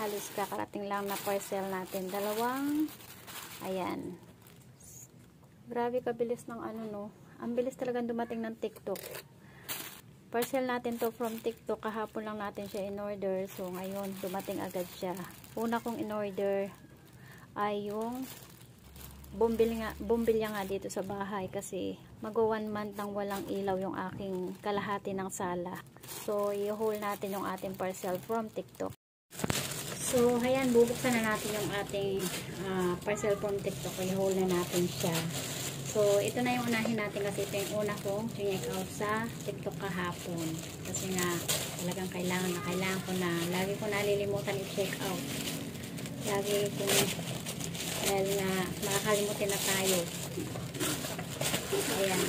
halos kakarating lang na parcel natin. Dalawang, ayan. Grabe kabilis ng ano no. Ang bilis talagang dumating ng TikTok. Parcel natin to from TikTok. Kahapon lang natin siya in-order. So, ngayon, dumating agad siya. Una kong in-order ay yung bumbilya nga dito sa bahay kasi mag-1 month nang walang ilaw yung aking kalahati ng sala. So, i-haul natin yung ating parcel from TikTok. So, ayan, bubuksan na natin yung ating parcel from TikTok. I-haul na natin siya. So, ito na yung unahin natin kasi ito yung una kong check out sa TikTok kahapon. Kasi nga, talagang kailangan ko na. Lagi ko nalilimutan i-check out. Lagi ko, dahil nga, makakalimutin na tayo. Ayan.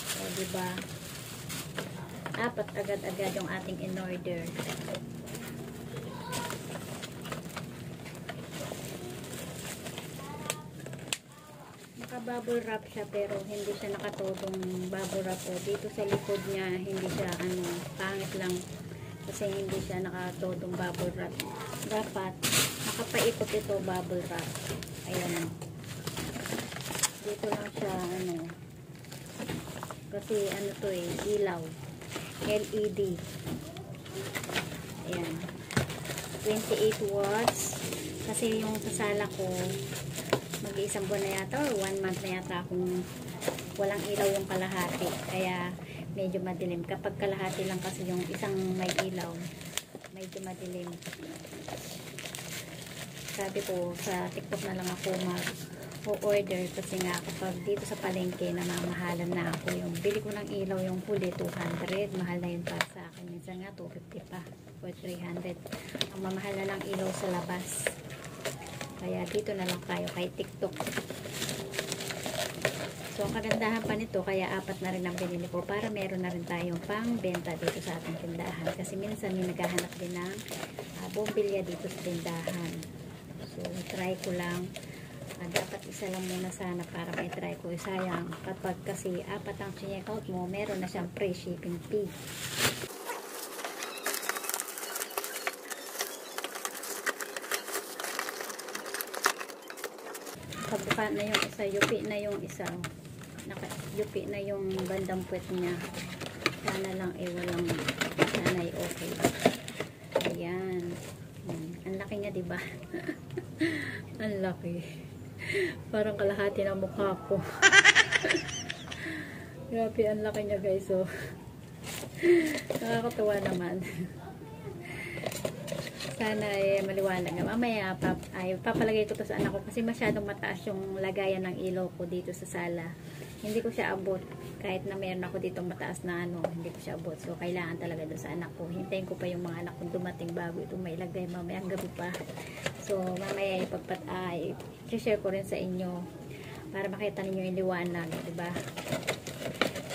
So, diba? Apat agad-agad yung ating in-order. Bubble wrap siya pero hindi siya nakatodong bubble wrap po. Dito sa likod niya hindi siya pangit lang kasi hindi siya nakatodong bubble wrap. Dapat nakapaikot ito bubble wrap. Ayan. Dito lang siya kasi to ilaw. LED. Ayan. 28 watts kasi yung kasala ko mag-iisang buwan na yata or 1 month na yata kung walang ilaw yung kalahati kaya medyo madilim. Kapag kalahati lang kasi yung isang may ilaw medyo madilim. Sabi ko sa TikTok na lang ako mag-order kasi nga kapag dito sa palengke namamahalan na ako. Yung bili ko ng ilaw yung huli 200, mahal na yun para sa akin. Minsan nga 250 pa or 300. Ang mamahal na ng ilaw sa labas. Kaya dito na lang tayo kay TikTok. So, ang kagandahan pa nito, kaya 4 na rin ang binili ko para meron na rin tayong pang benta dito sa ating tindahan. Kasi minsan may naghahanap din ng bumbilya dito sa tindahan. So, try ko lang. Dapat isa lang muna sana para may try ko. Sayang, kapag kasi 4 ang check out mo, meron na siyang free shipping fee. Pagbuka na yung isa, yupi na yung isa. Yupi na yung bandang puwet niya. Sana lang walang, sana okay. Ayan. Ang laki niya, diba? Ang laki. Parang kalahati ng mukha ko. Grabe, ang laki niya guys. So, nakakatuwa naman. Sana maliwanag na. Mamaya papalagay ko to sa anak ko kasi masyadong mataas yung lagayan ng ilaw ko dito sa sala. Hindi ko siya abot. Kahit na meron ako ditong mataas na hindi ko siya abot. So, kailangan talaga doon sa anak ko. Hintayin ko pa yung mga anak kong dumating bago itong mailagay mamaya ang gabi pa. So, mamaya i-share ko rin sa inyo para makita ninyo yung liwanag. Diba?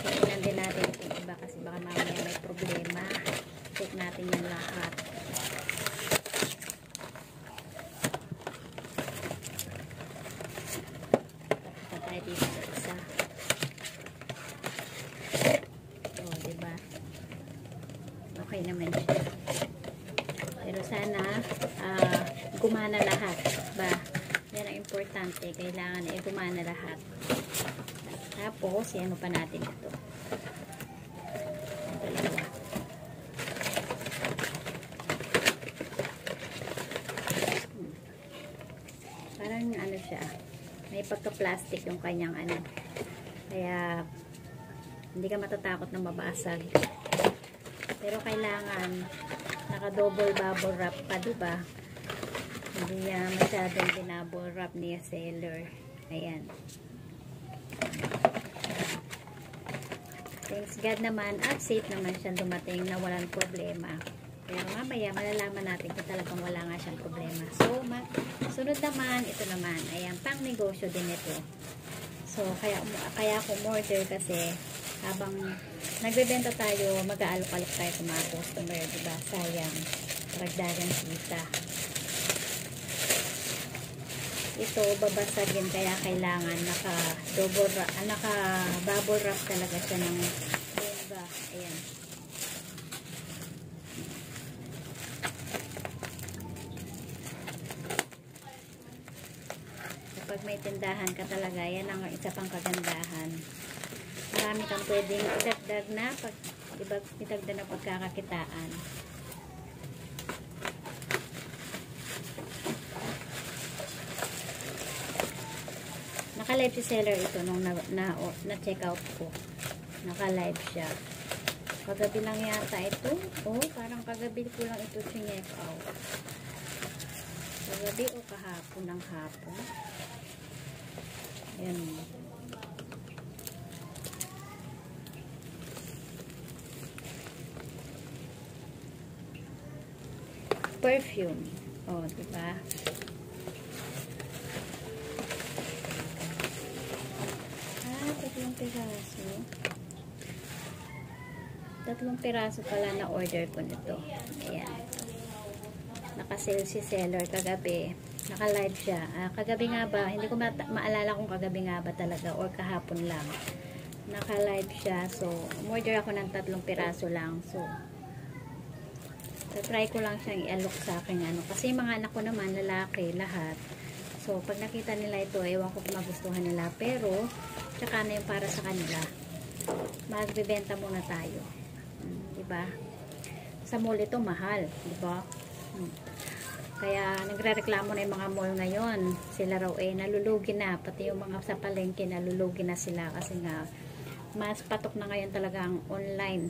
Tingnan din natin yung iba kasi baka mamaya may problema. Check natin yung lahat. Dito sa isa. O, diba? Okay naman siya. Pero sana gumana lahat. Ba? Yan ang importante. Kailangan gumana lahat. Tapos, ano pa natin ito? Dalawa. Parang ano siya. May pagka-plastic yung kanyang kaya hindi ka matatakot na mabasag pero kailangan naka-double bubble wrap pa, diba? Hindi niya masyadong binubble wrap niya seller. Ayan, thanks God naman at safe naman siyang dumating na walang problema. Pero mamaya malalaman natin kung talagang wala nga siyang problema. So, sunod naman, ito naman, ayan, pang negosyo din ito. So, kaya ako order kasi habang nagbebenta tayo, mag-aalok-alok tayo sa mga customer, diba? Sayang, ragdagang kita. Ito, babasagin, kaya kailangan naka-bubble wrap talaga siya ng bongga. Ayan. may tindahan ka talaga, yan ang isa pang kagandahan. Marami kang pwedeng idagdag na pagkakakitaan. Naka-live si seller ito nung na-check out ko. Naka-live siya. Kagabi lang yata ito. Oh, parang kagabi ko lang ito check out. Kagabi o kahapon ng hapon. Ayan. Perfume. Oh, diba? Tatlong piraso pala na order ko nito. Ayan. Naka-sale si seller kagabi. Naka-live siya. Kagabi nga ba, hindi ko maalala kung kagabi nga ba talaga or kahapon lang. Naka-live siya. So, umorder ako ng 3 piraso lang. So, try ko lang siyang i-alok sa akin. Kasi mga anak ko naman, lalaki, lahat. So, pag nakita nila ito, ewan ko kung magustuhan nila. Pero, tsaka na yung para sa kanila. Magbibenta muna tayo. Diba? Sa mall ito, mahal. Diba? Kaya, nagre-reklamo na yung mga mall ngayon. Sila raw nalulugi na. Pati yung mga sa palengke, nalulugi na sila. Kasi nga, mas patok na ngayon talaga ang online.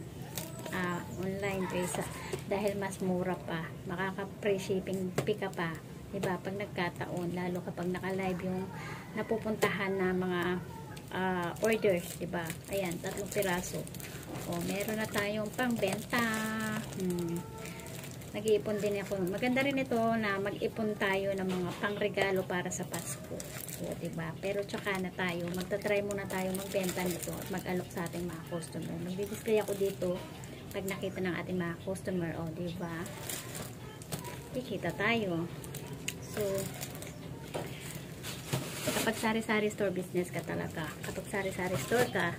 Online kaysa dahil mas mura pa. Makaka-free shipping ka pa. Diba? Pag nagkataon, lalo kapag naka-live yung napupuntahan na mga orders, diba? Ayan, 3 piraso. O, meron na tayong pangbenta. Nag-iipon din ako. Maganda rin ito na mag-ipon tayo ng mga pangregalo para sa Pasko. O, diba? Pero tsaka na tayo. Magta-try muna tayo magbenta nito at mag-alok sa ating mga customer. Mag-display ako dito pag nakita ng ating mga customer. O, diba? Kikita tayo. So, kapag sari-sari store business ka talaga, kapag sari-sari store ka,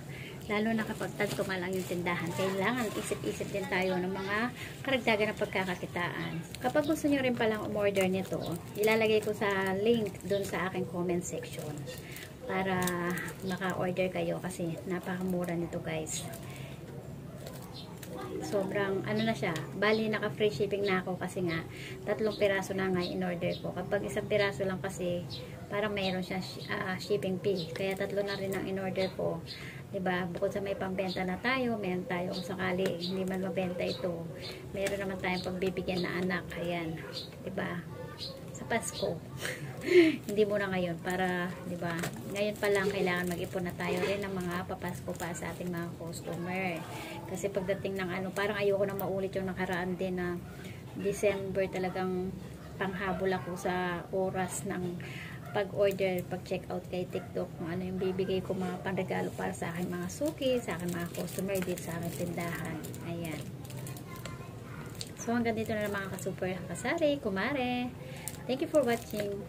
lalo na kapag tagtuma lang yung tindahan, kailangan isip-isip din tayo ng mga karagdagan ng pagkakakitaan. Kapag gusto nyo rin palang umorder nito, ilalagay ko sa link dun sa aking comment section para maka-order kayo kasi napakamura nito guys. Sobrang na siya, bali naka free shipping na ako kasi nga 3 piraso na nga in order ko. Kapag 1 piraso lang kasi parang mayroon siya shipping fee, kaya 3 na rin ang in order ko, diba? Bukod sa may pambenta na tayo, meron tayo kung sakali hindi man mabenta ito, meron naman tayong pagbibigyan na anak. Ayan, diba? Sa Pasko. Hindi muna ngayon para, diba, ngayon pa lang kailangan mag-ipon na tayo rin ng mga papasko pa sa ating mga customer. Kasi pagdating ng parang ayoko na maulit yung nakaraan din na December, talagang panghabol ako sa oras ng pag-order, pag-check out kay TikTok, kung ano yung bibigay ko mga panregalo para sa aking mga suki, sa aking mga customer dito sa aking tindahan. Ayan. So hanggang dito na lang mga ka-super kasari, kumare. Thank you for watching.